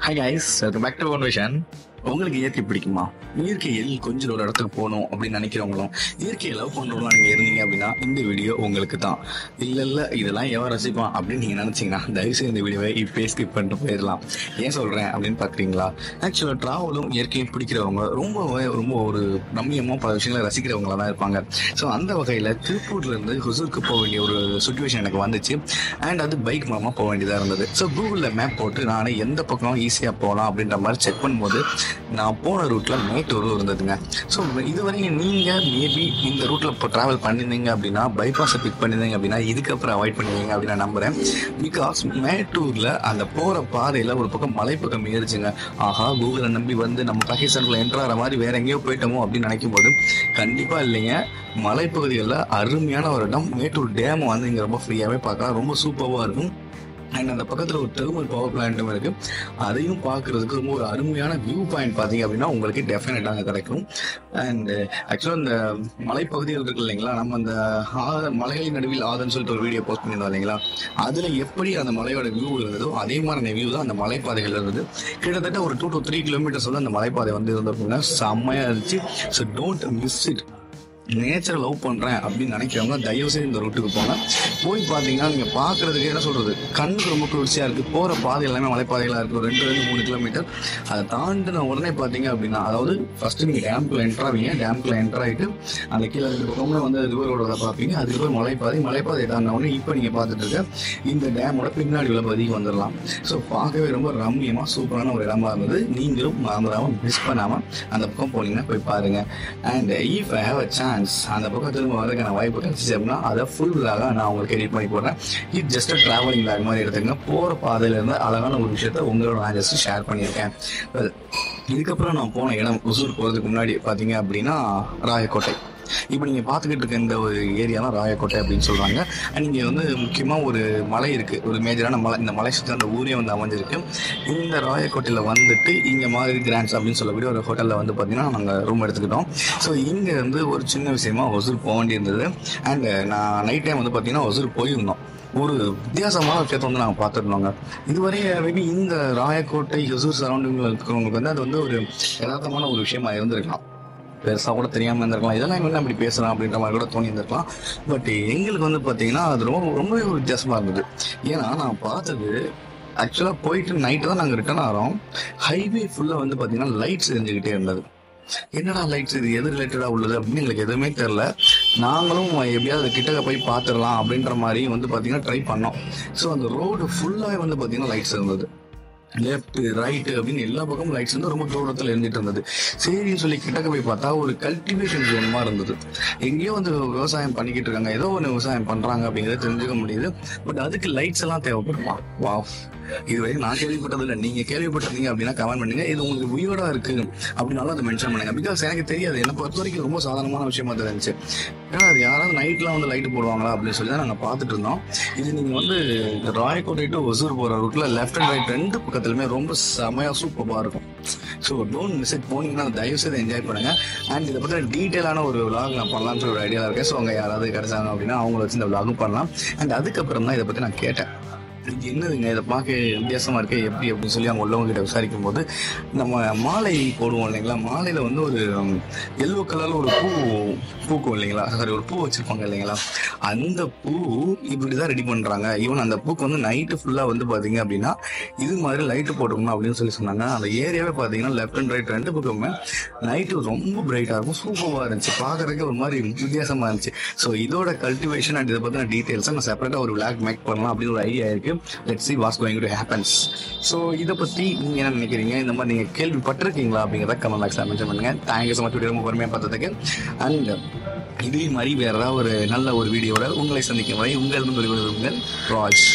Hi guys, welcome back to one vision. உங்களுக்கு இயற்கை பிடிக்குமா? இயற்கையில் கொஞ்சம் ஒரு இடத்துக்கு போகணும் அப்படின்னு நினைக்கிறவங்களும் இயற்கையை லவ் பண்ணுறவங்க நீங்கள் இருந்தீங்க அப்படின்னா இந்த வீடியோ உங்களுக்கு தான். இல்லை இதெல்லாம் எவன் ரசிப்பான் அப்படின்னு நீங்கள் நினச்சிங்கன்னா தயவுசெய்து இந்த வீடியோவை இப்போ ஸ்கிப் பண்ணிட்டு போயிடலாம். ஏன் சொல்கிறேன் அப்படின்னு பார்க்குறீங்களா? ஆக்சுவலாக ட்ராவலும் இயற்கையும் பிடிக்கிறவங்க ரொம்ப ஒரு ரம்மியமாக பல விஷயங்களை ரசிக்கிறவங்களாக தான் இருப்பாங்க. ஸோ அந்த வகையில் திருப்பூர்லேருந்து ஹொசூருக்கு போக வேண்டிய ஒரு சுச்சுவேஷன் எனக்கு வந்துச்சு. அண்ட் அது பைக் மூலமாக போக வேண்டியதாக இருந்தது. ஸோ கூகுளில் மேப் போட்டு நான் எந்த பக்கம் ஈஸியாக போகலாம் அப்படின்ற மாதிரி செக் பண்ணும்போது நான் போன ரூட்டில் மேட்டூர் இருந்ததுங்க. ஸோ இதுவரையும் நீங்கள் மேபி இந்த ரூட்டில் இப்போ ட்ராவல் பண்ணியிருந்தீங்க அப்படின்னா பைபாஸை பிக் பண்ணியிருந்தீங்க அப்படின்னா இதுக்கப்புறம் அவாய்ட் பண்ணுவீங்க அப்படின்னு நான் நம்புகிறேன். பிகாஸ் மேட்டூரில் அந்த போகிற பாதையில் ஒரு பக்கம் மலைப்பக்கம் ஏறிச்சுங்க. ஆஹா, கூகுளை நம்பி வந்து நம்ம பாகிஸ்தானுக்குள்ள என்ட்ராகிற மாதிரி வேற எங்கேயோ போயிட்டோமோ அப்படின்னு நினைக்கும் போது கண்டிப்பாக இல்லைங்க. மலைப்பகுதிகளில் அருமையான ஒரு இடம் மேட்டூர் டேம் வந்து இங்கே ரொம்ப ஃப்ரீயாகவே பார்க்கலாம். ரொம்ப சூப்பராக இருக்கும். அண்ட் அந்த பக்கத்தில் ஒரு தெர்மல் பவர் பிளான்ட்டும் இருக்குது. அதையும் பார்க்குறதுக்கு ரொம்ப ஒரு அருமையான வியூ பாயிண்ட் பார்த்தீங்க அப்படின்னா உங்களுக்கு டெஃபினட்டாக அங்கே கிடைக்கும். அண்டு ஆக்சுவலாக இந்த மலைப்பகுதிகள் இருக்கு இல்லைங்களா, நம்ம அந்த மலைகளின் நடுவில் ஆதன்னு சொல்லிட்டு ஒரு வீடியோ போஸ்ட் பண்ணியிருந்தோம் இல்லைங்களா, அதில் எப்படி அந்த மலையோட வியூ இருந்ததோ அதே மாதிரி வியூ தான் அந்த மலைப்பாதைகள் இருந்தது. கிட்டத்தட்ட ஒரு 2 to 3 கிலோமீட்டர்ஸ் வந்து அந்த மலைப்பாதை வந்து இருந்திருக்குங்க. செம்மையாக இருந்துச்சு. So don't miss it. நேச்சரை லவ் பண்ணுறேன் அப்படின்னு நினைக்கிறவங்க தயவுசெய்து இந்த ரூட்டுக்கு போங்க. போய் பார்த்தீங்கன்னா நீங்கள் பார்க்குறதுக்கு என்ன சொல்கிறது, கண்ணுக்கு ரொம்ப குளிர்ச்சியாக இருக்குது. போகிற பாதை எல்லாமே மலைப்பாதைகளாக இருக்குது. ஒரு 2-3 கிலோமீட்டர். அதை தாண்டின உடனே பார்த்தீங்க அப்படின்னா, அதாவது ஃபஸ்ட்டு நீங்கள் டேம்குள்ளே என்ட்ராவீங்க. டேம்குள்ளே என்ட்ராகிட்டு அந்த கீழே பக்கம்ல வந்து ரிவரோட பார்ப்பீங்க. அதுக்கப்புறம் மலைப்பாதை தாண்டின உடனே இப்போ நீங்கள் பார்த்துட்டு இருக்க இந்த டேமோட பின்னாடி உள்ள பதிக்கு வந்துடலாம். ஸோ பார்க்கவே ரொம்ப ரம்மியமாக சூப்பரான ஒரு இடமா இருந்தது. நீங்களும் மறந்துடாமல் மிஸ் பண்ணாமல் அந்த பக்கம் போனீங்கன்னா போய் பாருங்கள். And if I have a chance அந்த பக்கம் திரும்ப வரதுக்கான வாய்ப்பு கிடைச்சிச்சு அப்படின்னா அதை ஃபுல் விலாக நான் உங்களுக்கு எடிட் பண்ணி போடுறேன். இது ஜஸ்ட் ட்ராவலிங் விலாக் மாதிரி எடுத்துங்க. போகிற பாதையில இருந்து அழகான ஒரு விஷயத்த உங்களோட நான் ஜஸ்ட் ஷேர் பண்ணியிருக்கேன். இதுக்கப்புறம் நான் போன இடம் ஒசூர் போகிறதுக்கு முன்னாடி பார்த்தீங்க அப்படின்னா ராயக்கோட்டை. இப்போ நீங்கள் பார்த்துக்கிட்டு இருக்க இந்த ஒரு ஏரியா தான் ராயக்கோட்டை அப்படின்னு சொல்கிறாங்க. அண்ட் இங்கே வந்து முக்கியமாக ஒரு மலை இருக்குது, ஒரு மேஜரான மலை. இந்த மலை சுற்றி அந்த ஊரே வந்து அமைஞ்சிருக்கு. இந்த ராயக்கோட்டையில் வந்துட்டு இங்கே மாதிரி கிராண்ட்ஸ் அப்படின்னு சொல்லக்கூடிய ஒரு ஹோட்டலில் வந்து பார்த்திங்கன்னா நாங்கள் ரூம் எடுத்துக்கிட்டோம். ஸோ இங்கே வந்து ஒரு சின்ன விஷயமா ஒசூர் போக வேண்டியிருந்தது. அண்ட் நான் நைட் டைம் வந்து பார்த்திங்கன்னா ஒசூர் போயிருந்தோம். ஒரு வித்தியாசமான விஷயத்தை வந்து நாங்கள் பார்த்துருந்தோங்க. இதுவரை மேபி இந்த ராயக்கோட்டை ஒசூர் சரௌண்டிங்கில் இருக்கிறவங்களுக்கு வந்து அது வந்து ஒரு யதார்த்தமான ஒரு விஷயமா இருந்திருக்கலாம். பெருசாக கூட தெரியாமல் இருந்திருக்கலாம். இதெல்லாம் என்ன அப்படி பேசுகிறான் அப்படின்ற மாதிரி கூட தோணி இருந்திருக்கலாம். பட் எங்களுக்கு வந்து பார்த்தீங்கன்னா அது ரொம்பவே ஒரு வித்தியாசமாக இருந்தது. ஏன்னா நான் பார்த்தது ஆக்சுவலாக போயிட்டு நைட்டு தான் நாங்கள் ரிட்டர்ன் ஆகிறோம். ஹைவே ஃபுல்லாக வந்து பார்த்தீங்கன்னா லைட்ஸ் எரிஞ்சுக்கிட்டே இருந்தது. என்னடா லைட்ஸ், இது எது ரிலேட்டடாக உள்ளது அப்படின்னு எங்களுக்கு எதுவுமே தெரில. நாங்களும் எப்படியாவது கிட்டக்க போய் பார்த்துடலாம் அப்படின்ற மாதிரி வந்து பார்த்தீங்கன்னா ட்ரை பண்ணோம். ஸோ அந்த ரோடு ஃபுல்லாகவே வந்து பார்த்தீங்கன்னா லைட்ஸ் இருந்தது. லெஃப்ட் ரைட்டு அப்படின்னு எல்லா பக்கமும் லைட்ஸ் வந்து ரொம்ப தூரத்தில் இருந்துட்டு இருந்தது. சரின்னு சொல்லி கிட்டக்க போய் பார்த்தா ஒரு கல்டிவேஷன் ஜோன் மாதிரி இருந்தது. எங்கேயோ வந்து விவசாயம் பண்ணிக்கிட்டு இருக்காங்க, ஏதோ ஒன்று விவசாயம் பண்ணுறாங்க அப்படிங்கிறத தெரிஞ்சுக்க முடியுது. பட் அதுக்கு லைட்ஸ் எல்லாம் தேவைப்படுமா? வாவ், இதுவரை நான் கேள்விப்பட்டது இல்லை. நீங்கள் கேள்விப்பட்டிருந்தீங்க அப்படின்னா கமெண்ட் பண்ணுங்க. இது உங்களுக்கு உயிரோட இருக்குது அப்படின்னாலும் அதை மென்ஷன் பண்ணுங்க. பிகாஸ் எனக்கு தெரியாது. என்னை பொறுத்த வரைக்கும் ரொம்ப சாதாரணமான விஷயமா தெரிஞ்சிச்சு. ஏன்னா அது யாராவது நைட்லாம் வந்து லைட்டு போடுவாங்களா அப்படின்னு சொல்லி தான் நாங்கள் பார்த்துட்டு இருந்தோம். இது நீங்கள் வந்து ராயக்கோட்டை டு ஒசூர் போகிற ரூட்டில் லெஃப்ட் அண்ட் ரைட் ரெண்டு பக்கத்துலையுமே ரொம்ப செமையாக சூப்பராக இருக்கும். So don't miss it. போனீங்கன்னா தயவுசெய்து என்ஜாய் பண்ணுங்கள். அண்ட் இதை பற்றி டீட்டெயிலான ஒரு விலாக் நான் பண்ணலாம்னு ஒரு ஐடியாவில் இருக்கேன். ஸோ அங்கே யாராவது கிடைச்சாங்க அப்படின்னா அவங்கள வச்சு இந்த விலாகும் பண்ணலாம். அண்ட் அதுக்கப்புறம் தான் இதை பற்றி நான் கேட்டேன். இது என்னதுங்க, இதை பார்க்க வித்தியாசமாக இருக்கு எப்படி அப்படின்னு சொல்லி அவங்க உள்ளவங்க கிட்ட விசாரிக்கும் போது, நம்ம மாலை போடுவோம் இல்லைங்களா, மாலையில் வந்து ஒரு எல்லோ கலரில் ஒரு பூக்கும் இல்லைங்களா, ஒரு பூ வச்சுருப்பாங்க இல்லைங்களா, அந்த பூ இப்படி தான் ரெடி பண்ணுறாங்க. ஈவன் அந்த பூக்கு வந்து நைட்டு ஃபுல்லாக வந்து பார்த்தீங்க அப்படின்னா இது மாதிரி லைட்டு போட்டுக்கணும் அப்படின்னு சொல்லி சொன்னாங்க. அந்த ஏரியாவே பார்த்தீங்கன்னா லெஃப்ட் அண்ட் ரைட் ரெண்டு பக்கமே நைட்டு ரொம்ப பிரைட்டாக இருக்கும். சூப்பராக இருந்துச்சு, பார்க்குறதுக்கு ஒரு மாதிரி வித்தியாசமாக இருந்துச்சு. ஸோ இதோட கல்டிவேஷன் அண்ட் இதை பற்றின டீட்டெயில்ஸை நான் செப்பரேட்டாக ஒரு விளாக் மேக் பண்ணலாம் அப்படின்னு ஒரு ஐடியா இருக்குது. Let's see what's going to happens. So இதை பற்றி நீங்கள் என்ன நினைக்கிறீங்க, இந்த மாதிரி நீங்கள் கேள்விப்பட்டிருக்கீங்களா அப்படிங்கிறத கமெண்ட் பாக்ஸில் மென்ஷன் பண்ணுங்கள். தேங்க்யூ ஸோ மச் வீடியோ ரொம்ப பொறுமையாக பார்த்ததுக்கு. அண்ட் இதே மாதிரி வேறு ஏதாவது ஒரு நல்ல ஒரு வீடியோட உங்களை சந்திக்கும் வரை உங்கள் ராஜ்.